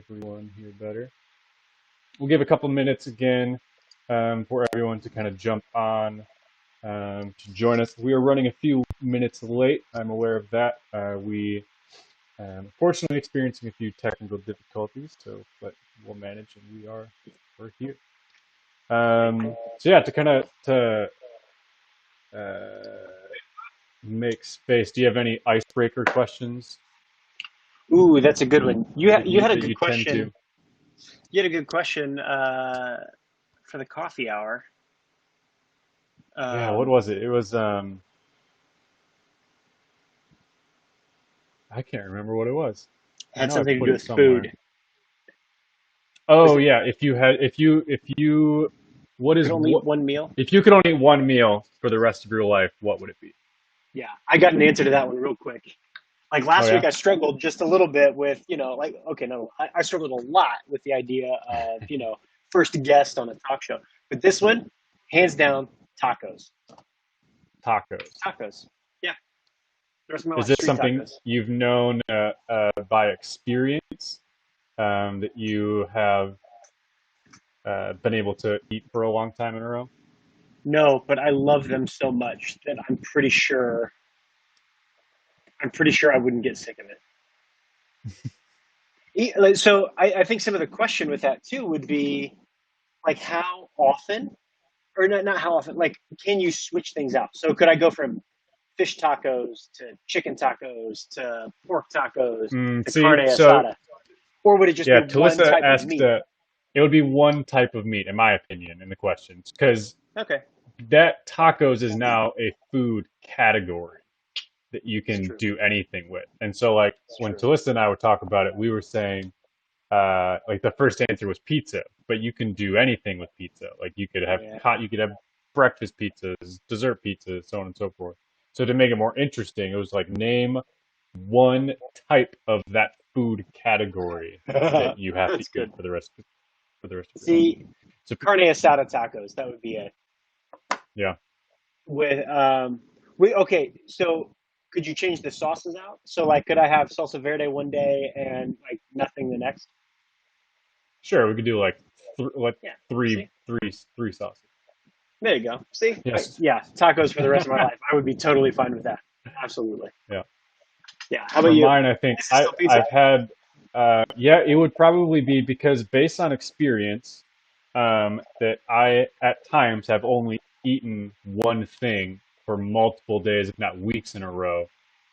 everyone here better. We'll give a couple minutes again for everyone to kind of jump on to join us. We are running a few minutes late. I'm aware of that. We unfortunately experiencing a few technical difficulties, but we'll manage, and we're here. So yeah, to kind of to make space. Do you have any icebreaker questions Ooh, that's a good one. You had a that good you tend question. to? You had a good question for the coffee hour. Yeah, what Um, was it? It was I can't remember what it was. I had know I something to put do it with somewhere. food. Was Oh it yeah, what could is only eat what one meal? if you could only eat one meal for the rest of your life, what would it be? Yeah, I got an answer to that one real quick. Like Oh last week, yeah. I struggled just a little bit with, like, okay, no, I struggled a lot with the idea of, first guest on a talk show. But this one, hands down, tacos. Tacos. Tacos. Yeah, the rest of my Is life, this street something tacos. you've known by experience that you have been able to eat for a long time in a row? No, but I love them so much that I'm pretty sure I wouldn't get sick of it. So I think some of the question with that too would be like how often, or not how often, like can you switch things out? So could I go from fish tacos to chicken tacos to pork tacos to carne See, so asada, or would it just be yeah, one Talissa type of asked. meat? It would be one type of meat, in my opinion, in the questions, because Okay, that tacos is now a food category that you it's can true. do anything with. And so, like It's when true. Talissa and I would talk about it, we were saying, like the first answer was pizza, but you can do anything with pizza. Like Yeah. you could have breakfast pizzas, dessert pizzas, so on and so forth. So to make it more interesting, it was like name one type of that food category that you have to That's eat good. for the rest of your life. See, So carne asada tacos, that would be it. yeah, With okay, so could you change the sauces out? So like could I have salsa verde one day and like nothing the next? sure, we could do like Yeah. three, See? three sauces. There you go. See? Yes. Yeah, tacos for the rest of my life. I would be totally fine with that. Absolutely. Yeah. Yeah. How about For you? mine, I think Is it still pizza? I've had yeah, it would probably be because based on experience, that I at times have only eaten one thing for multiple days, if not weeks in a row,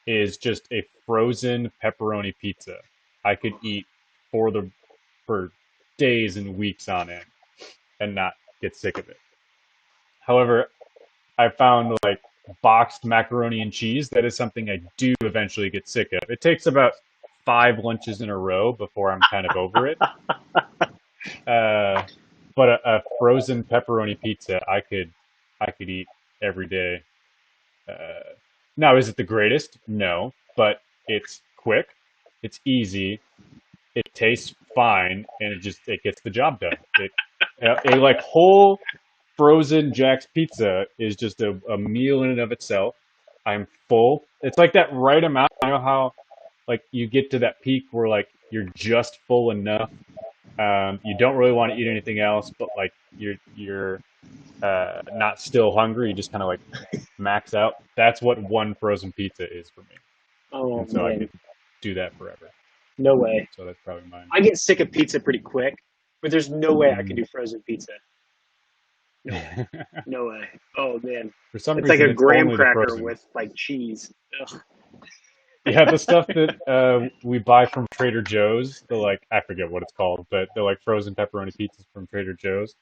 is just a frozen pepperoni pizza. I could eat for the for days and weeks on end and not get sick of it. However, I found like boxed macaroni and cheese. That is something I do eventually get sick of. It takes about 5 lunches in a row before I'm kind of over it. Uh, but a frozen pepperoni pizza, I could eat every day. Uh, Now, is it the greatest? No, but it's quick, it's easy, it tastes fine, and it gets the job done. A like whole frozen Jack's pizza is just a meal in and of itself. I'm full. It's like that right amount. You know how like you get to that peak where like you're just full enough. You don't really want to eat anything else, but like you're not still hungry. You just kind of like max out. That's what one frozen pizza is for me, Oh and so I man, could do that forever. no way. So that's probably mine. I get sick of pizza pretty quick, but there's no way I could Mm. do frozen pizza. No way. No way. Oh man. For some It's like reason, a it's graham only the cracker frozen. with like cheese. Ugh. Yeah, the stuff that we buy from Trader Joe's, the like I forget what it's called, but they're like frozen pepperoni pizzas from Trader Joe's.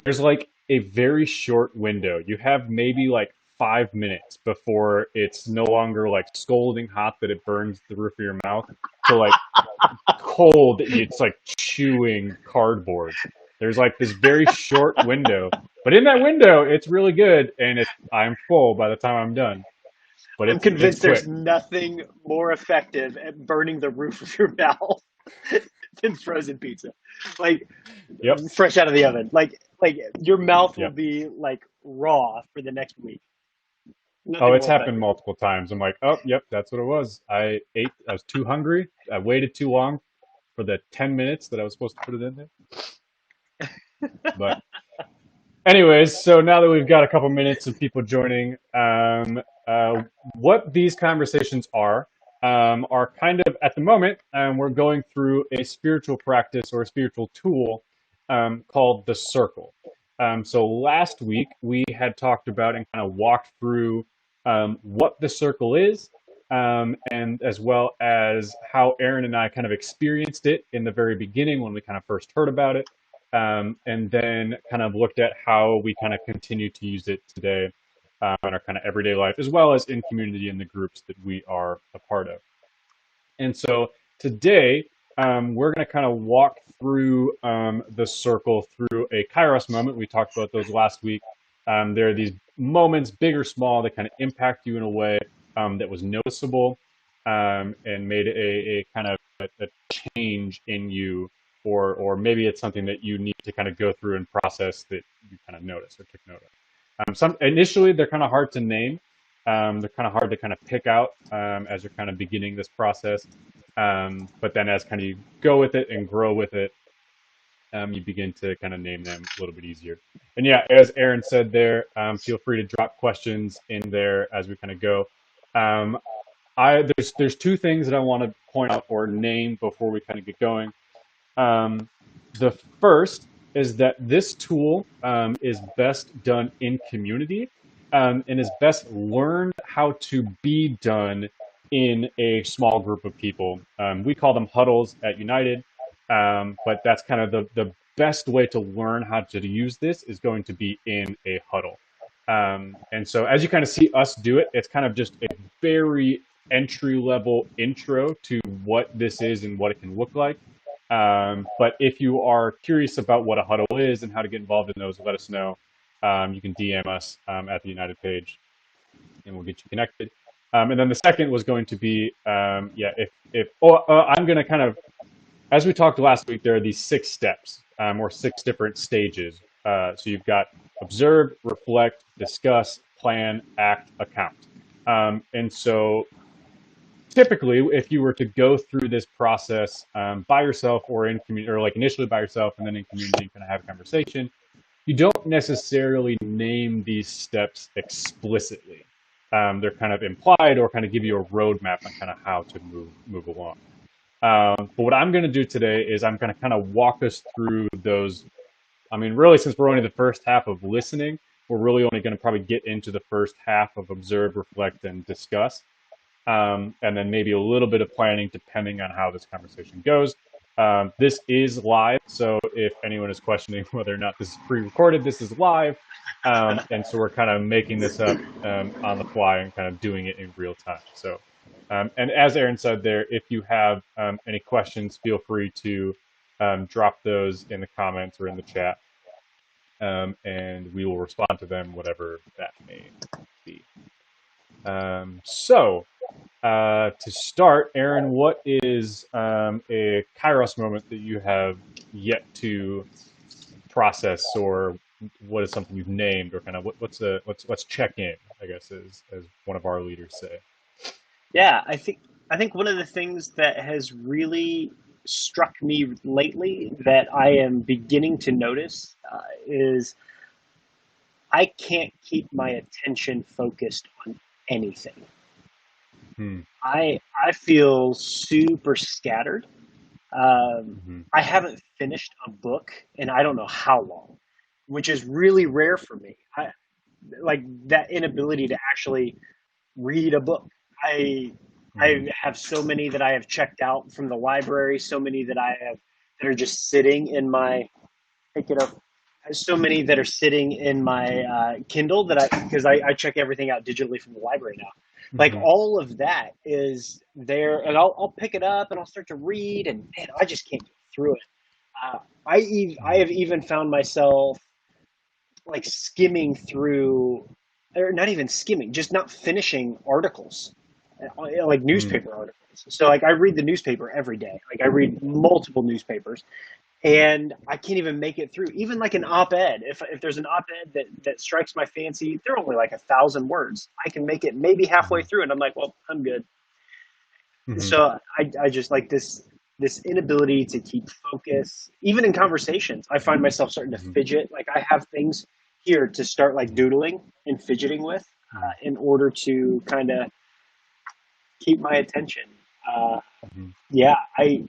There's like a very short window. You have maybe like 5 minutes before it's no longer like scalding hot that it burns the roof of your mouth to like cold that it's like chewing cardboard. There's like this very short window, but in that window, it's really good, and I'm full by the time I'm done. But I'm it's convinced there's quick. nothing more effective at burning the roof of your mouth than frozen pizza. Like Yep. fresh out of the oven. Like your mouth will Yep. be like raw for the next week. Oh, Nothing it's more happened effective. multiple times. I'm like, oh, yep, that's what it was. I was too hungry. I waited too long. for the 10 minutes that I was supposed to put it in there. But anyways, so now that we've got a couple minutes of people joining, what these conversations are kind of at the moment, we're going through a spiritual practice or a spiritual tool called the circle. So last week we had talked about and kind of walked through what the circle is, and as well as how Aaron and I kind of experienced it in the very beginning when we kind of first heard about it, and then kind of looked at how we kind of continue to use it today in our kind of everyday life, as well as in community in the groups that we are a part of. And so today, we're going to kind of walk through the circle through a Kairos moment. We talked about those last week. There are these moments, big or small, that kind of impact you in a way that was noticeable, and made a kind of a change in you, or maybe it's something that you need to kind of go through and process that you kind of notice or took note of. Some initially they're kind of hard to name. They're kind of hard to kind of pick out as you're kind of beginning this process. But then as kind of you go with it and grow with it, you begin to kind of name them a little bit easier. And yeah, as Aaron said there, feel free to drop questions in there as we kind of go. There's two things that I want to point out or name before we kind of get going. The first is that this tool is best done in community, and is best learned how to be done in a small group of people. We call them huddles at United, but that's kind of the best way to learn how to use this is going to be in a huddle. And so as you kind of see us do it, it's kind of just a very entry level intro to what this is and what it can look like. But if you are curious about what a huddle is and how to get involved in those, let us know. You can DM us at the United page, and we'll get you connected. And then the second was going to be, I'm going to kind of, as we talked last week, there are these 6 steps or 6 different stages. So you've got observe, reflect, discuss, plan, act, account. And so typically, if you were to go through this process by yourself or in community, or like initially by yourself and then in community, you kind of have a conversation, you don't necessarily name these steps explicitly. They're kind of implied or kind of give you a roadmap on kind of how to move along. But what I'm going to do today is I'm going to kind of walk us through those. I mean, really, since we're only the first half of listening, we're really only going to probably get into the first half of observe, reflect, and discuss. And then maybe a little bit of planning depending on how this conversation goes. This is live, so if anyone is questioning whether or not this is pre-recorded, this is live. And so we're kind of making this up on the fly and kind of doing it in real time. So, and as Aaron said there, if you have any questions, feel free to drop those in the comments or in the chat, and we will respond to them, whatever that may be. To start, Aaron, what is a Kairos moment that you have yet to process, or what is something you've named, or kind of let's check in, I guess, as one of our leaders say. Yeah, I think one of the things that has really struck me lately that I am beginning to notice is I can't keep my attention focused on anything. I feel super scattered. I haven't finished a book in I don't know how long, which is really rare for me. I like that inability to actually read a book. I have so many that I have checked out from the library, so many that I have that are just sitting in my pick it up. So many that are sitting in my Kindle that because I check everything out digitally from the library now. Like all of that is there, and I'll pick it up and I'll start to read, and man, I just can't get through it. I have even found myself like skimming through, or not even skimming, just not finishing articles, like newspaper articles. So like I read the newspaper every day. Like I read multiple newspapers. And I can't even make it through. Even like an op-ed, if there's an op-ed that strikes my fancy, they're only like 1,000 words. I can make it maybe halfway through, and I'm like, well, I'm good. So I just like this this inability to keep focus, even in conversations. I find myself starting to Hmm. fidget. Like I have things here to start like doodling and fidgeting with Hmm. in order to kind of keep my attention. Uh, Hmm. yeah,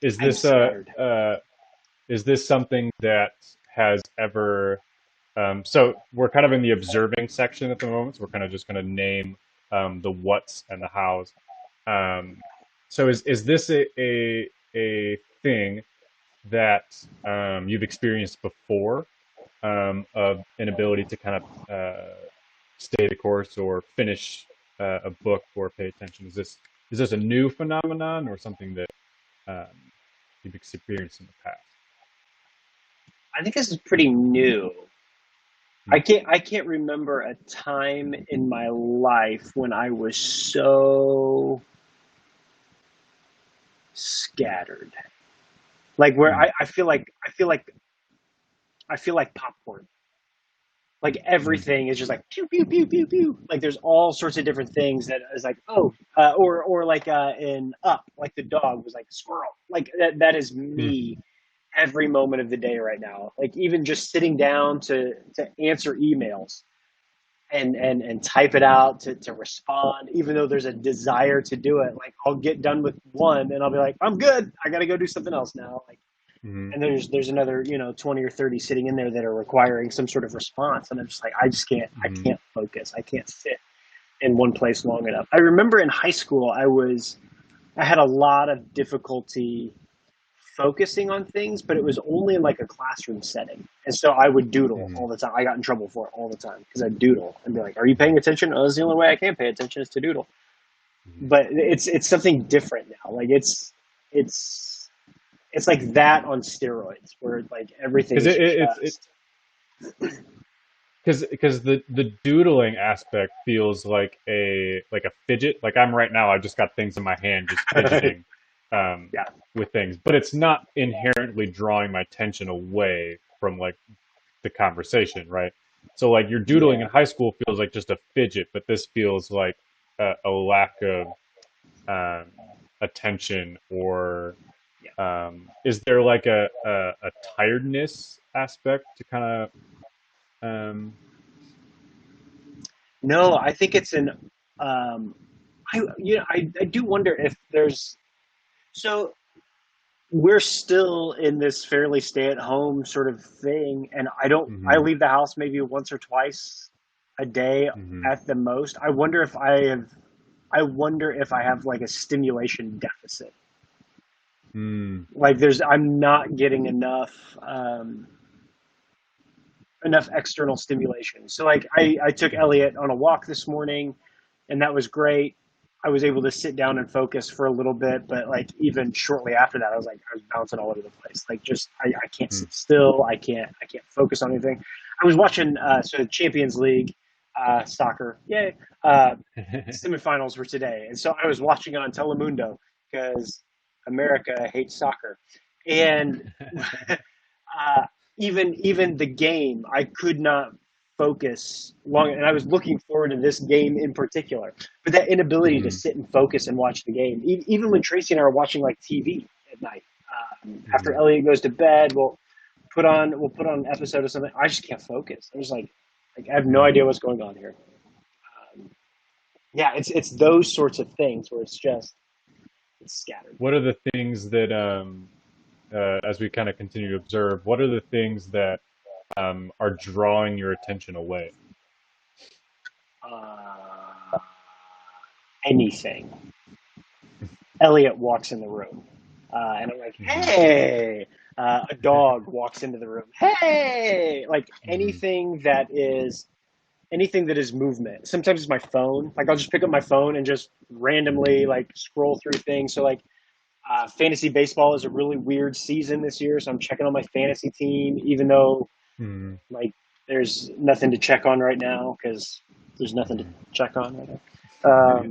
Is I'm this scattered. is this something that has ever so we're kind of in the observing section at the moment, so we're kind of just going to name the whats and the hows. Um, so is this a thing that you've experienced before, of inability to kind of stay the course or finish a book or pay attention? Is this a new phenomenon or something that you've experienced in the past? I think this is pretty new. Hmm. I can't remember a time in my life when I was so scattered. Like where Hmm. I feel like popcorn. Like Hmm. everything is just like pew pew pew pew pew. Like there's all sorts of different things that is like or like in Up, like the dog was like squirrel. Like that is Hmm. me every moment of the day right now. Like even just sitting down to answer emails and type it out to respond, even though there's a desire to do it. Like I'll get done with one and I'll be like, I'm good. I got to go do something else now. Like, Hmm. and there's another 20 or 30 sitting in there that are requiring some sort of response, and I'm just like, I Hmm. can't focus. I can't sit in one place long enough. I remember in high school I had a lot of difficulty focusing on things, but it was only in like a classroom setting. And so I would doodle Hmm. all the time. I got in trouble for it all the time because I'd doodle and be like, "Are you paying attention?" Oh, that's the only way I can pay attention is to doodle. Hmm. But it's something different now. Like it's it's like that on steroids, where like everything Because is it just because the doodling aspect feels like a fidget. Like I'm right now, I've just got things in my hand, just fidgeting um, yeah, with things. But it's not inherently drawing my attention away from like the conversation, right? So like your doodling yeah. in high school feels like just a fidget, but this feels like a lack of um, attention. Or Yeah. is there like a tiredness aspect to kind of No, I think it's an um, I do wonder if there's so we're still in this fairly stay at home sort of thing, and I mhm, leave the house maybe once or twice a day mhm, at the most. I wonder if I have like a stimulation deficit. mm, Like I'm not getting enough external stimulation. So like I took mhm, Elliot on a walk this morning, and that was great. I was able to sit down and focus for a little bit, but like even shortly after that, I was bouncing all over the place. Like just I can't mm. sit still. I can't focus on anything. I was watching Champions League soccer, yay! Semifinals were today, and so I was watching it on Telemundo because America hates soccer, and uh, even the game, I could not focus long, and I was looking forward to this game in particular. But that inability to Mhm, sit and focus and watch the game, even when Tracy and I are watching like TV at night, after mhm, Elliot goes to bed, we'll put on an episode of something. I just can't focus. I'm just like I have no mm. idea what's going on here. Um, yeah, it's those sorts of things where it's scattered. What are the things that, as we kind of continue to observe, what are the things that are drawing your attention away? Uh, anything. Elliot walks in the room, and I'm like, Hmm. "Hey!" A dog walks into the room. Hey! Like Hmm. anything that is movement. Sometimes it's my phone. Like I'll just pick up my phone and just randomly like scroll through things. So like fantasy baseball is a really weird season this year, so I'm checking on my fantasy team, even though Hmm. like there's nothing to check on right now because there's nothing to Hmm. check on right now.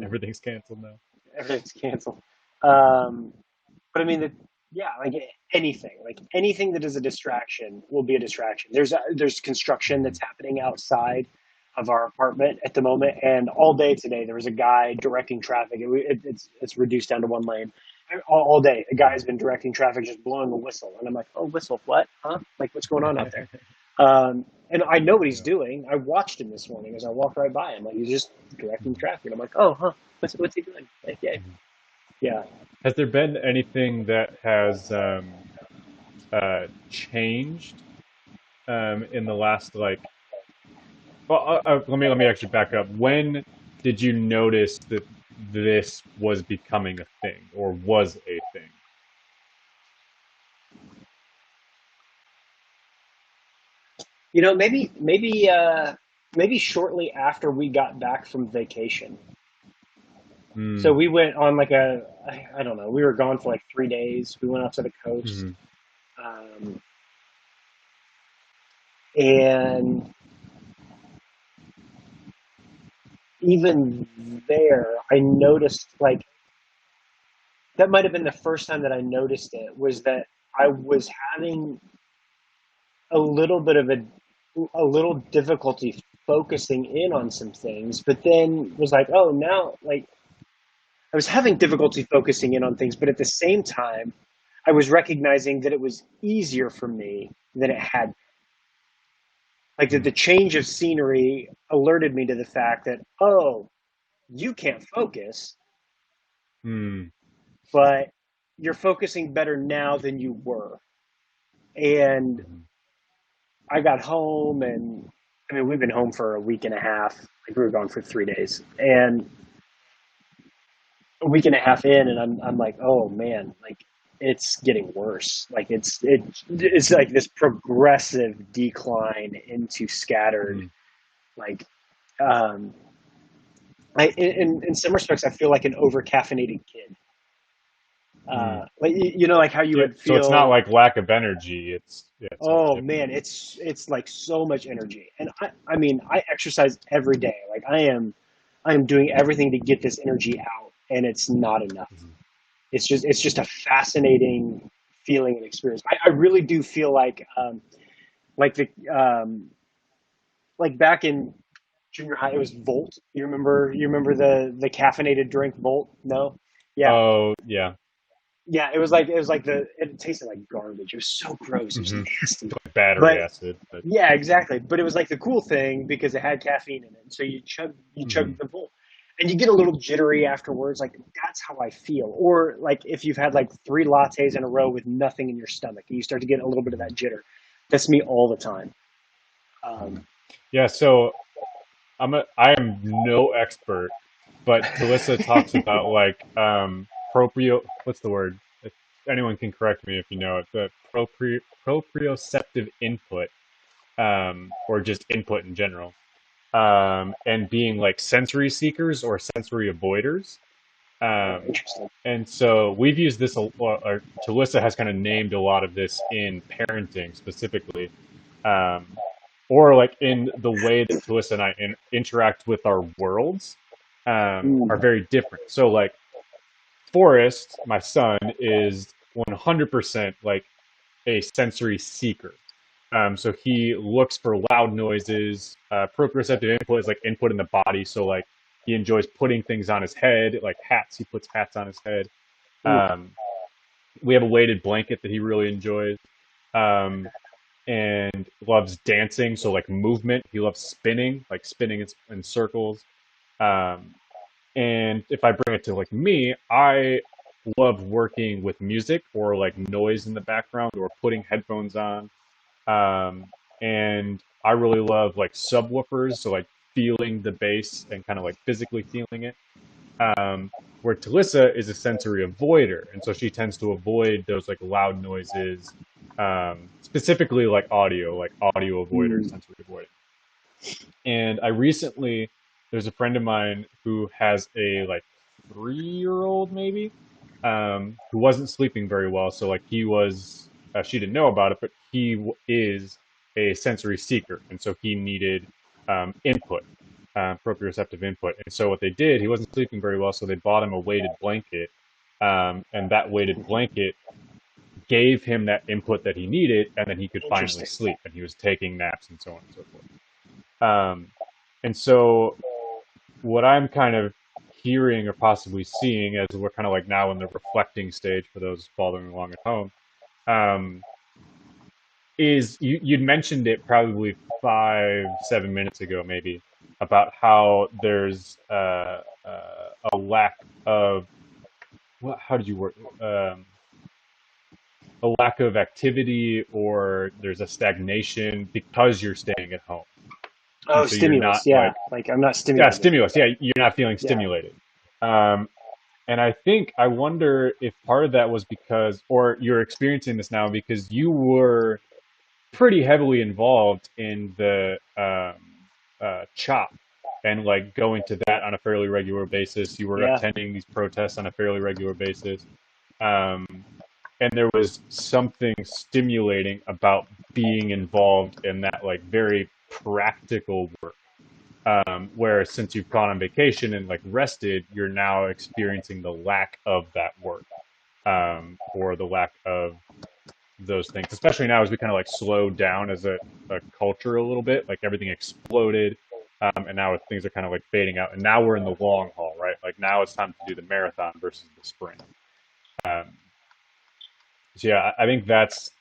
Everything's canceled now. Everything's canceled. Um, but I mean, yeah, like anything that is a distraction will be a distraction. There's construction Hmm. that's happening outside of our apartment at the moment, and all day today there was a guy directing traffic. It's reduced down to one lane, all day. A guy's been directing traffic, just blowing a whistle, and I'm like, oh, whistle, what? Huh? Like, what's going on out there? And I know what he's Yeah. doing. I watched him this morning as I walked right by him. Like, he's just directing traffic. I'm like, oh, huh? What's he doing? Like, yeah, Mhm. yeah. Has there been anything that has changed in the last like? Well, let me actually back up. When did you notice that this was becoming a thing or was a thing? Maybe shortly after we got back from vacation. So Mm, we went on like I don't know, we were gone for like 3 days. We went out to the coast. mm, Um, and even there, I noticed like that might have been the first time that I noticed it was that I was having a little bit of a little difficulty focusing in on some things, but then was like, oh, now like I was having difficulty focusing in on things, but at the same time, I was recognizing that it was easier for me than it had. Like that mm, the change of scenery alerted me to the fact that, oh, you can't focus, mm, but you're focusing better now than you were. And mm, I got home, and I mean, we've been home for a week and a half. Like we were gone for 3 days, and a week and a half in, and I'm like, oh man, like it's getting worse. Like it's like this progressive decline into scattered. mm. Like um, in some respects, I feel like an over caffeinated kid. Mm. Like you know, like how you Yeah. would So it's not feel. like lack of energy. It's yeah, it's something Oh different. man, it's like so much energy, and I mean I exercise every day. Like I am doing everything to get this energy out, and it's not enough. Mhm. It's just a fascinating feeling and experience. I really do feel like the like back in junior high, it was Volt. You remember the caffeinated drink Volt? No, yeah, Oh yeah. yeah. It was like it tasted like garbage. It was so gross. It was Hmm. nasty. Like battery But acid, but yeah, exactly. But it was like the cool thing because it had caffeine in it. So you chug mhm. the Volt. And you get a little jittery afterwards. Like that's how I feel. Or like if you've had like 3 lattes in a row with nothing in your stomach, and you start to get a little bit of that Mhm. jitter. That's me all the time. Um, Yeah. So I am no expert, but Talissa talks about like what's the word? If anyone can correct me if you know it, the proprioceptive input, or just input in general, and being like sensory seekers or sensory avoiders. oh, Um, interesting. and so we've used this, or Talissa has kind of named a lot of this in parenting specifically, um, or like in the way that Talissa and I interact with our worlds, are Mm, very different. So like Forrest, my son, is 100% like a sensory seeker. So he looks for loud noises. Proprioceptive input is like input in the body. So like he enjoys putting things on his head, like hats. He puts hats on his head. mm, Um, we have a weighted blanket that he really enjoys, um, and loves dancing. So like movement, he loves spinning, like spinning in circles. Um, and if I bring it to like me, I love working with music or like noise in the background or putting headphones on. And I really love like subwoofers, so like feeling the bass and kind of like physically feeling it. Um, where Talissa is a sensory avoider, and so she tends to avoid those like loud noises, specifically like audio avoider, mm. sensory avoiding. And I recently, there's a friend of mine who has a like 3-year old maybe, who wasn't sleeping very well. So like he was, she didn't know about it, but is a sensory seeker, and so he needed input, proprioceptive input. And so what they did, he wasn't sleeping very well, so they bought him a weighted blanket, and that weighted blanket gave him that input that he needed, and then he could finally Interesting. sleep, and he was taking naps and so on and so forth. Um, and so what I'm kind of hearing or possibly seeing, as we're kind of like now in the reflecting stage for those following along at home, um, is you'd mentioned it probably 5, 7 minutes ago, maybe, about how there's a lack of what? How did you word? A lack of activity, or there's a stagnation because you're staying at home, and Oh, so you're not stimulus. Yeah. like, Like I'm not yeah, stimulated. stimulus. Yeah, you're not feeling Yeah. stimulated. Um, and I wonder if part of that was because, or you're experiencing this now because you were pretty heavily involved in the chop and like going to that on a fairly regular basis. You were Yeah. attending these protests on a fairly regular basis. Um, and there was something stimulating about being involved in that like very practical work. Whereas since you've gone on vacation and like rested, you're now experiencing the lack of that work, or the lack of those things, especially now as we kind of like slowed down as a culture a little bit, like everything exploded. And now things are kind of like fading out. And now we're in the long haul, right? Like now it's time to do the marathon versus the sprint. Um, so yeah, I think that's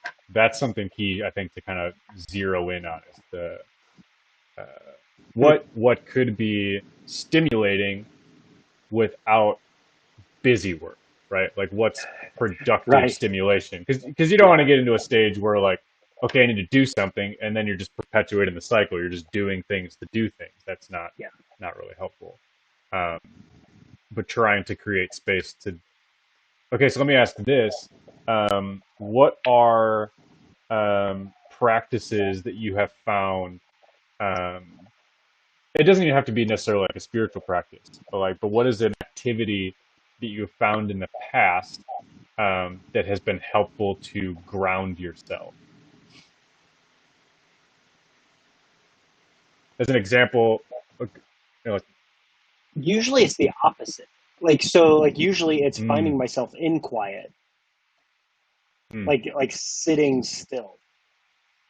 something key, I think, to kind of zero in on is the uh, what could be stimulating without busy work, right? Like what's productive Right. stimulation? Because you don't want Yeah. to get into a stage where like, okay, I need to do something, and then you're just perpetuating the cycle. You're just doing things to do things. That's Yeah. not really helpful. Um, but trying to create space to. Okay, so let me ask this: what are practices that you have found? Um, it doesn't even have to be necessarily like a spiritual practice, but what is an activity that you have found in the past, that has been helpful to ground yourself? As an example, like, Usually it's the opposite. Like so. Like usually it's mm, finding myself in quiet. mm, Like sitting still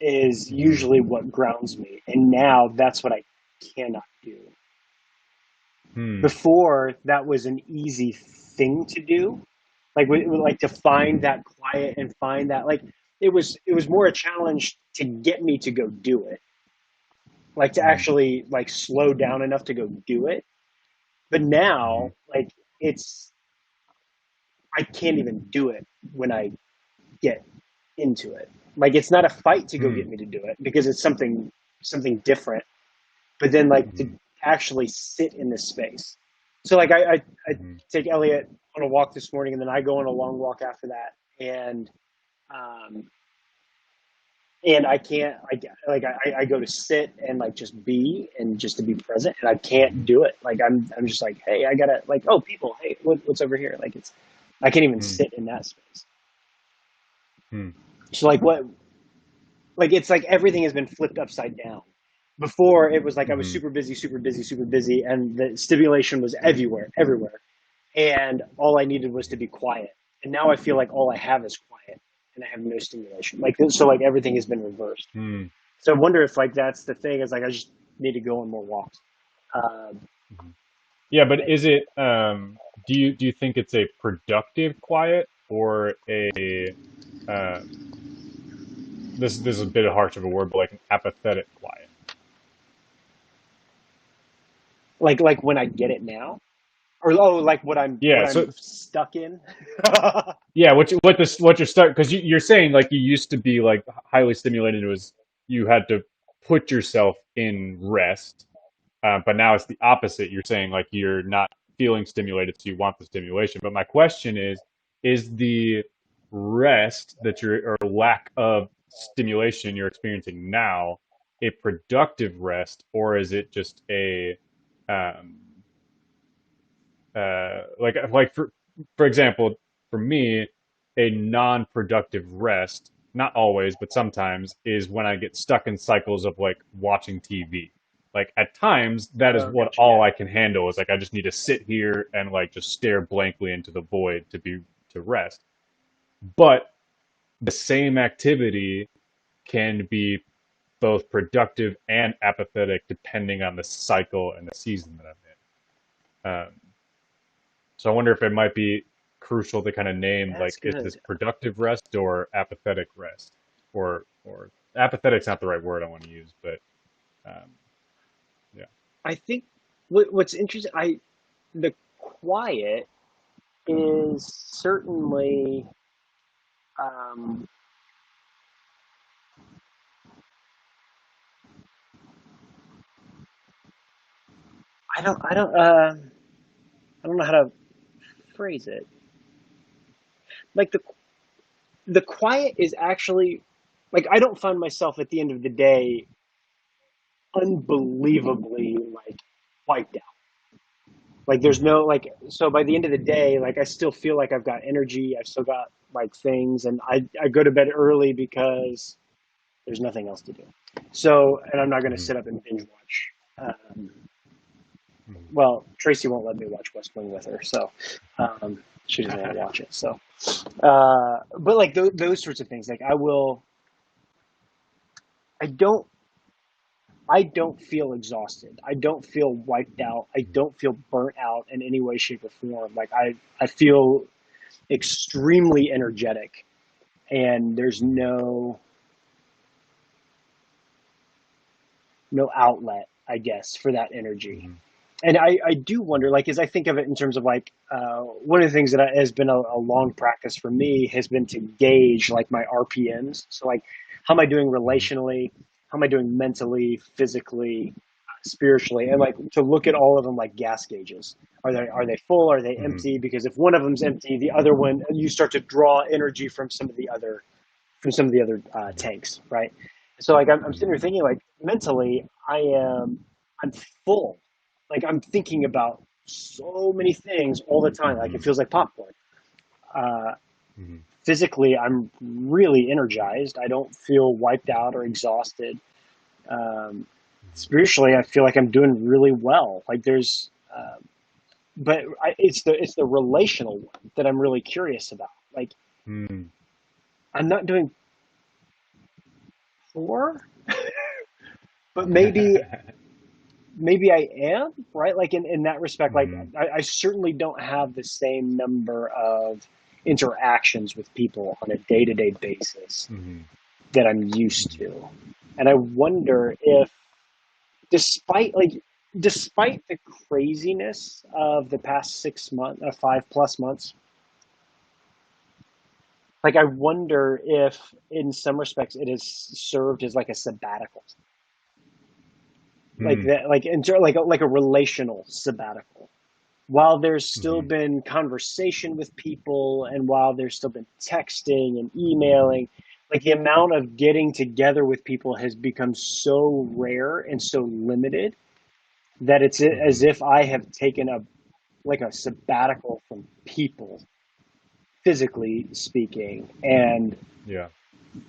is mm, usually what grounds me. And now that's what I cannot do. mm, Before that was an easy thing to do. Like to find that quiet and find that like it was more a challenge to get me to go do it. Like to mm, actually like slow down enough to go do it. But mm, now like it's I can't even do it when I get into it. Like it's not a fight to go mm, get me to do it because it's something different. But then like to mm, actually sit in this space. So like I mm, take Elliot on a walk this morning, and then I go on a long walk after that, um, and I can't I go to sit and like just be and just to be present, and I can't do it. Like I'm just like, hey, I gotta like, oh, people, hey, what's over here? Like it's I can't even mm, sit in that space. mm, So like it's like everything has been flipped upside down. Before it was like I was mm, super busy, super busy, super busy, and the stimulation was everywhere, and all I needed was to be quiet. And now I feel like all I have is quiet, and I have no stimulation. Like so, like everything has been reversed. mm, So I wonder if like that's the thing is like I just need to go on more walks. Um, mm. Yeah, but is it? Do you think it's a productive quiet or a this is a bit harsh of a word, but like an apathetic quiet? like when I get it now, or oh, like what Yeah. I'm So stuck in. yeah, what you're start because you're saying like you used to be like highly stimulated. It was you had to put yourself in rest, but now it's the opposite. You're saying like you're not feeling stimulated, so you want the stimulation. But my question is the rest that you're or lack of stimulation you're experiencing now a productive rest, or is it just a um, like for example, for me, a non-productive rest, not always, but sometimes, is when I get stuck in cycles of like watching TV. Like at times, that is Oh, what gotcha. all Yeah. I can handle is like I just need to sit here and like just stare blankly into the void to rest. But the same activity can be both productive and apathetic depending on the cycle and the season that I'm in. So I wonder if it might be crucial to kind of name That's like, is good. this productive rest or apathetic rest, or apathetic's not the right word I want to use, but um, yeah. I think what's interesting, the quiet is certainly um, I don't know how to phrase it. Like the quiet is actually like I don't find myself at the end of the day unbelievably like wiped out. Like there's Hmm. no like so by the end of the day, like I still feel like I've got energy, I've still got like things, and I go to bed early because there's nothing else to do. So and I'm not going to Hmm. sit up and binge watch. Hmm. Well, Tracy won't let me watch West Wing with her, so she doesn't want to watch it. So, but like those sorts of things, like I don't, I don't feel exhausted. I don't feel wiped out. I don't feel burnt out in any way, shape, or form. Like I feel extremely energetic, and there's no outlet, I guess, for that energy. Hmm. And I do wonder, like, as I think of it in terms of like, one of the things that has been a long practice for me has been to gauge like my RPMs. So like, how am I doing Hmm. relationally? How am I doing mentally, physically, spiritually? And like to look at all of them like gas gauges. Are they full? Are they Hmm. empty? Because if one of them's empty, the other one you start to draw energy from some of the other tanks, right? So like I'm sitting Hmm. here thinking like mentally I'm full, like I'm thinking about so many things all the time, like it Hmm. feels like popcorn. Uh, Hmm. Physically, I'm really energized. I don't feel wiped out or exhausted. Um, Spiritually, I feel like I'm doing really well. Like but it's the relational one that I'm really curious about. Like Hmm. I'm not doing poor, but Hmm. maybe I am, right? Like in that respect, like Hmm. I certainly don't have the same number of interactions with people on a day to day basis Hmm. that I'm used to. And I wonder if despite like despite the craziness of the past 6 months, 5 plus months, like I wonder if in some respects it has served as like a sabbatical, like Hmm. that, like like a relational sabbatical while there's still Hmm. been conversation with people and while there's still been texting and emailing, like the amount of getting together with people has become so rare and so limited that it's as Hmm. if I have taken a like a sabbatical from people, physically speaking, and Yeah.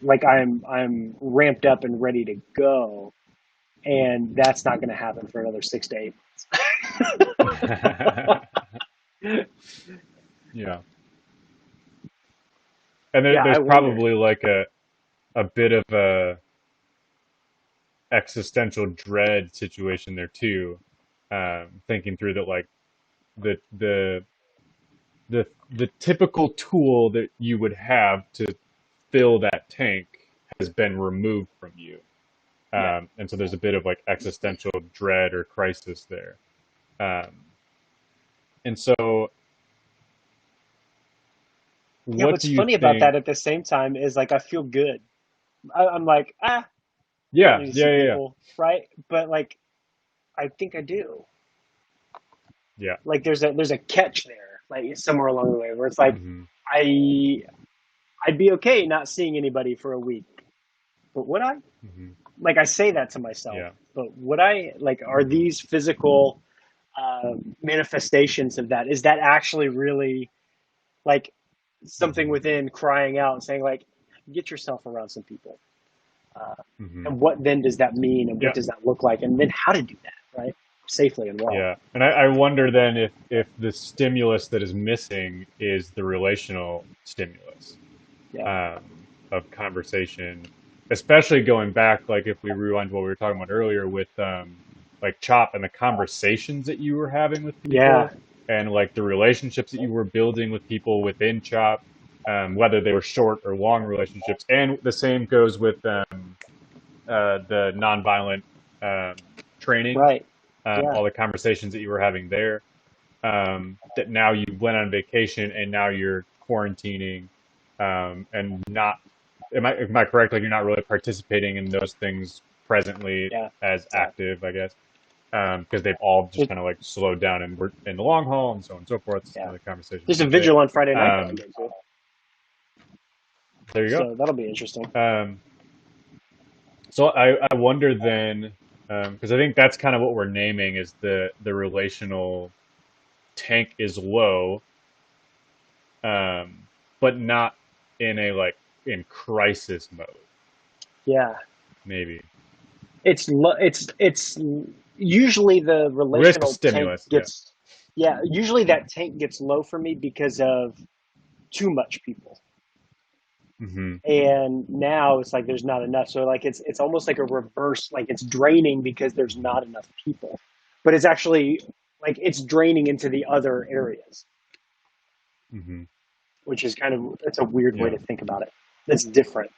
like I'm ramped up and ready to go, and that's not going to happen for another 6 to 8 months. Yeah. And Yeah, I there's wonder. probably like a bit of a existential dread situation there too. Thinking through that, like the the the typical tool that you would have to fill that tank has been removed from you, Yeah. and so there's a bit of like existential dread or crisis there. Um, and so, Yeah, what what's do you funny about that think? at the same time is like I feel good. I'm like, I don't Yeah, need to see yeah, yeah, yeah, people, right? But like, I think I do. yeah. Like, there's a catch there, like somewhere along the way, where it's like, Hmm. I I'd be okay not seeing anybody for a week, but would I? Hmm. Like, I say that to myself, Yeah. but would I? Like, are Hmm. these physical manifestations of that? Is that actually really like something Hmm. within crying out and saying like, get yourself around some people? Uh, Hmm. and what then does that mean, and what Yeah. does that look like, and then how to do that, right, safely and well. Yeah, and I wonder then if the stimulus that is missing is the relational stimulus, Yeah, of conversation, especially going back, like if we rewind to what we were talking about earlier with like Chop and the conversations that you were having with yeah, people. and like the relationships that you were building with people within Chop, whether they were short or long relationships. And the same goes with the nonviolent um, training, Right. Yeah. all the conversations that you were having there. That now you went on vacation and now you're quarantining, and not. Am I correct? Like you're not really participating in those things presently Yeah. as Yeah. active, I guess, because they've all just Just, kind of like slowed down and we're in the long haul and so on and so forth. It's yeah. another conversation There's for a the day. vigil on Friday night that I Um, go to, there you so that'll be interesting. go. So I wonder then, because I think that's kind of what we're naming is the relational tank is low, but not in a like in crisis mode, Yeah. maybe. It's usually the Risk relational tank stimulus, yeah. gets, yeah, usually that tank gets low for me because of too much people. Hmm. And now it's like there's not enough. So like it's almost like a reverse, like it's draining because there's not enough people. But it's actually like it's draining into the other areas, Hmm. which is kind of, it's a weird way Yeah, to think about it. It's different.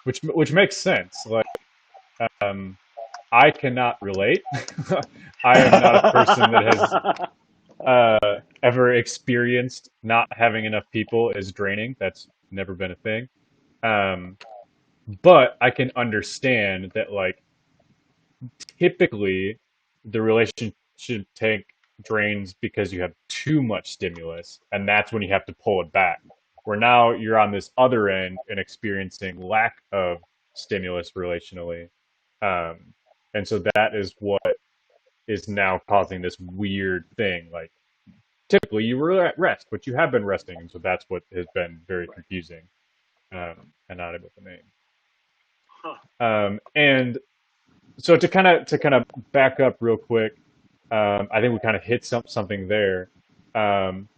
which makes sense. Like, um, I cannot relate. I am not a person that has ever experienced not having enough people as draining. That's never been a thing. Um, but I can understand that, like, typically the relationship tank drains because you have too much stimulus, and that's when you have to pull it back. Where now you're on this other end and experiencing lack of stimulus relationally. Um, and so that is what is now causing this weird thing. Like, typically you were at rest, but you have been resting, and so that's what has been very confusing, and not able to name. Huh. And so to kind of back up real quick, I think we kind of hit something there. Um,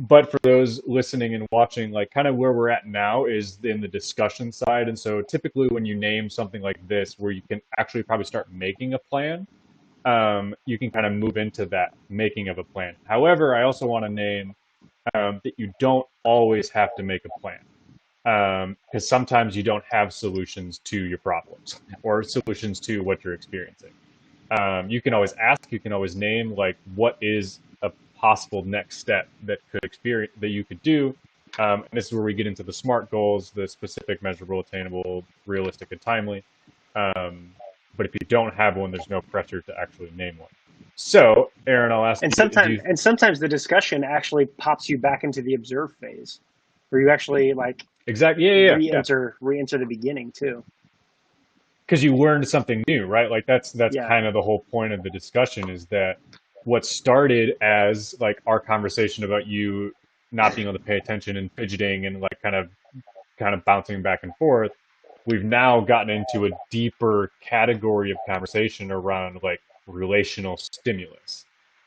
but for those listening and watching, like kind of where we're at now is in the discussion side. And so typically when you name something like this, where you can actually probably start making a plan, you can kind of move into that making of a plan. However, I also want to name that you don't always have to make a plan, because sometimes you don't have solutions to your problems or solutions to what you're experiencing. You can always ask, you can always name like what is a possible next step that could experience that you could do. And this is where we get into the SMART goals, the specific, measurable, attainable, realistic, and timely. Um, but if you don't have one, there's no pressure to actually name one. So, Aaron, I'll ask And you: Do you sometimes the discussion actually pops you back into the observe phase, where you actually like exactly? Yeah, yeah, yeah. re-enter the beginning too. Because you learned something new, right? Like that's Yeah. kind of the whole point of the discussion is that what started as like our conversation about you not being able to pay attention and fidgeting and like kind of bouncing back and forth, we've now gotten into a deeper category of conversation around like relational stimulus,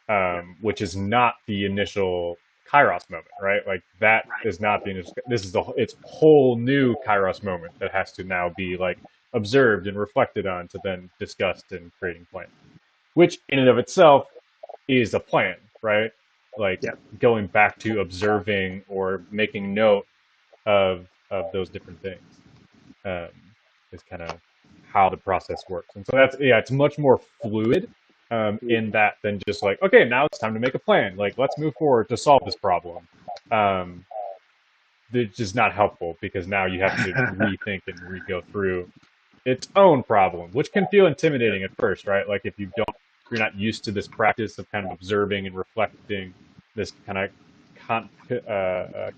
Yeah. which is not the initial Kairos moment, right? Like that Right. is not the initial. This is the it's whole new Kairos moment that has to now be like observed and reflected on to then discussed in creating plans, which in and of itself is a plan, right? Like Yeah. going back to observing or making note of those different things, um, is kind of how the process works. And so that's, yeah, it's much more fluid, in that than just like, okay, now it's time to make a plan. Like, let's move forward to solve this problem. Um, it's just not helpful because now you have to rethink and re-go through its own problem, which can feel Yeah. intimidating at first, right? Like if you're not used to this practice of kind of observing and reflecting this kind of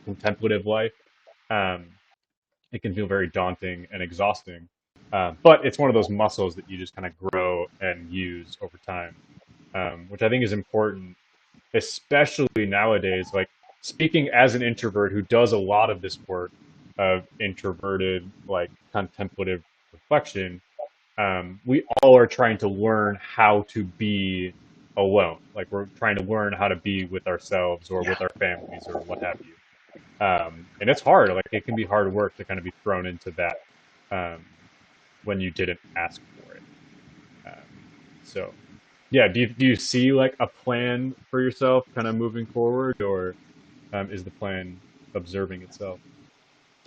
contemplative life. Um, it can feel very daunting and exhausting. But it's one of those muscles that you just kind of grow and use over time, which I think is important, especially nowadays. Like speaking as an introvert who does a lot of this work of introverted, like contemplative reflection, we all are trying to learn how to be alone. Like we're trying to learn how to be with ourselves or Yeah. with our families or what have you. And it's hard. Like it can be hard work to kind of be thrown into that, um, when you didn't ask for it. Um, so yeah, do you see like a plan for yourself kind of moving forward, or is the plan observing itself?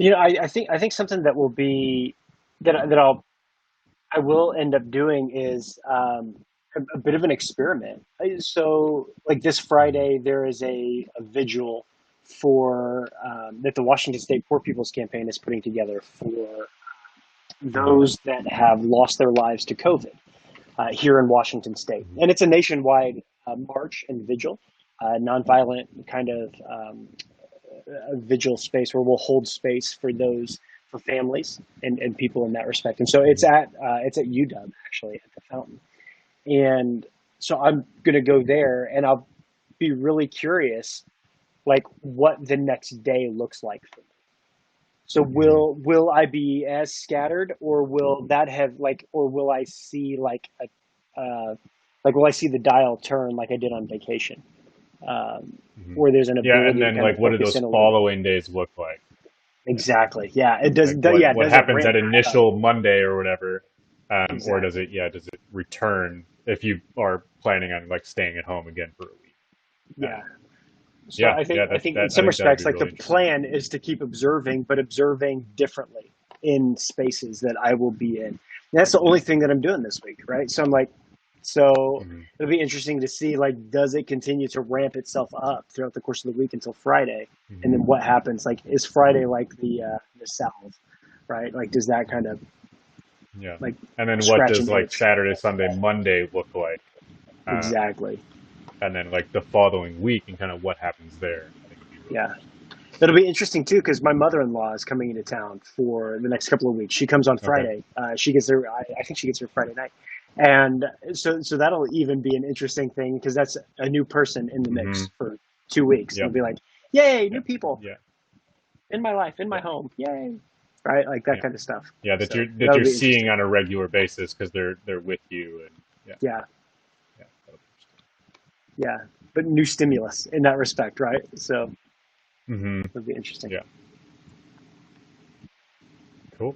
I think something that will be I will end up doing is a bit of an experiment. So, like this Hmm. Friday, there is a vigil for that the Washington State Poor People's Campaign is putting together for Hmm. those that have lost their lives to COVID here in Washington State, Hmm. and it's a nationwide march and vigil, nonviolent kind of a vigil space where we'll hold space for those for families and people in that respect. And so Hmm. it's at UW actually at the fountain. And so I'm gonna go there and I'll be really curious like what the next day looks like for me. So Hmm. will I be as scattered or will that have like or will I see like will I see the dial turn like I did on vacation? Hmm. Where there's an Yeah, and ability to then kind like of what do focus those in a little bit. following days look like? Exactly. Yeah. It does. Like what Yeah. what Does it happens ramp that back up? initial Monday or whatever, or does Exactly. it does it return if you are planning on like staying at home again for a week? Yeah. Um, So yeah, I yeah, think I that think in that I some think that'll respects, be like the really interesting. plan is to keep observing, but observing differently in spaces that I will be in. And that's the only thing that I'm doing this week, right? So I'm like, so Hmm. it'll be interesting to see like does it continue to ramp itself up throughout the course of the week until Friday, and Hmm. then what happens? Like is Friday like the South, right? Like does that kind of Yeah, like and then what scratch does an like itch? Saturday, Sunday, Monday look like? Um, Exactly. and then like the following week and kind of what happens there. I think would be really Yeah. It'll be interesting too because my mother-in-law is coming into town for the next couple of weeks. She comes on okay. Friday. She gets there. I think she gets there Friday night, and so that'll even be an interesting thing because that's a new person in the Hmm. mix for 2 weeks. Yep. It'll be like, yay, Yeah. new people Yeah. in my life, in my Yeah. home, yay, right? Like that Yeah. kind of stuff. Yeah. That So you're that'll be seeing interesting. on a regular basis because they're with you and yeah. Yeah, Yeah. That'll yeah, but new stimulus in that respect, right? So be interesting. Hmm. it'll be interesting. Yeah. Cool.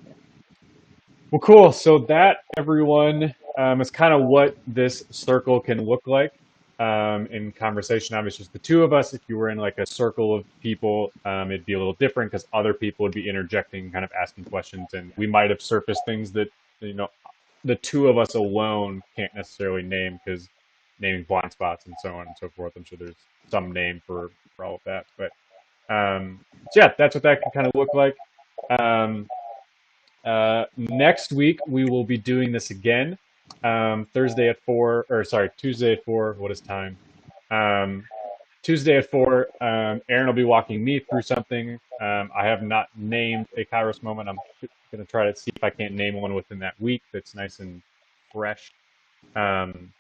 Well, cool. So that everyone is kind of what this circle can look like in conversation. Obviously, just the two of us. If you were in like a circle of people, it'd be a little different because other people would be interjecting, kind of asking questions, and we might have surfaced things that you know the two of us alone can't necessarily name because naming blind spots and so on and so forth. I'm sure there's some name for all of that, but so yeah, that's what that can kind of look like. Um, Next week we will be doing this again. Thursday at 4, or sorry, Tuesday at 4. What is time? Um, Tuesday at 4. Aaron will be walking me through something. I have not named a Kairos moment. I'm going to try to see if I can't name one within that week that's nice and fresh. Um,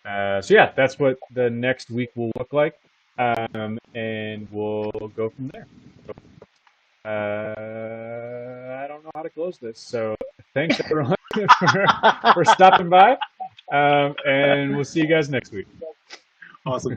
so yeah, that's what the next week will look like, and we'll go from there. I don't know how to close this. So thanks everyone for stopping by. And we'll see you guys next week. Awesome.